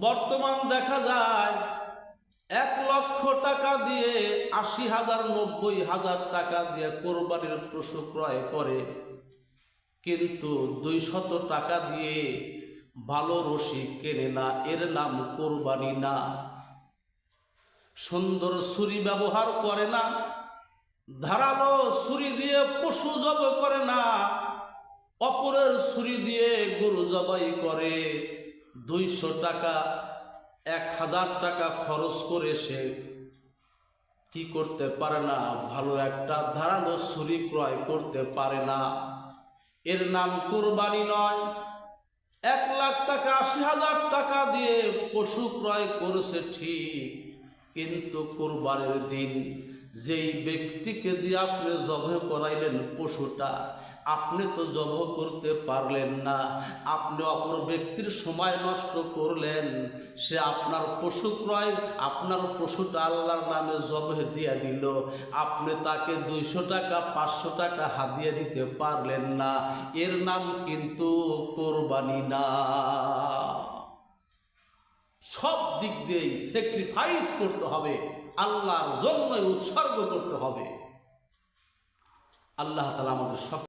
বর্তমান দেখা যায় 1,00,000 টাকা দিয়ে 80,000 90,000 টাকা দিয়ে কোরবানির পশু ক্রয় করে, কিন্তু 200 টাকা দিয়ে ভালো রশি কেনে না। এর নাম কোরবানি না। সুন্দর ছুরি ব্যবহার করে না, ধারালো ছুরি দিয়ে পশু জবাই করে না, অপরের ছুরি দিয়ে গরু জবাই করে। 200 টাকা 1,000 টাকা খরচ করে সে কি করতে পারে না? ভালো একটা ধারালো ছুরি ক্রয় করতে পারে না। এর নাম কোরবানি নয়। 1,00,000 টাকা 80,000 টাকা দিয়ে পশু ক্রয় করেছে ঠিক, কিন্তু কোরবানির দিন যেই ব্যক্তিকে দিয়ে আপনি জবাই করাইলেন পশুটা, আপনি তো জবাই করতে পারলেন না। আপনি অপর ব্যক্তির সময় নষ্ট করলেন। সে আপনার পশু ক্রয়, আপনার পশুটা আল্লাহর নামে জবাই দিয়ে দিল, আপনি তাকে 200 টাকা 500 টাকা হাদিয়া দিতে পারলেন না। এর নাম কিন্তু কোরবানি না। সব দিক দিয়েই স্যাক্রিফাইস করতে হবে, আল্লাহর জন্যই উৎসর্গ করতে হবে। আল্লাহ তাআলা আমাদের সব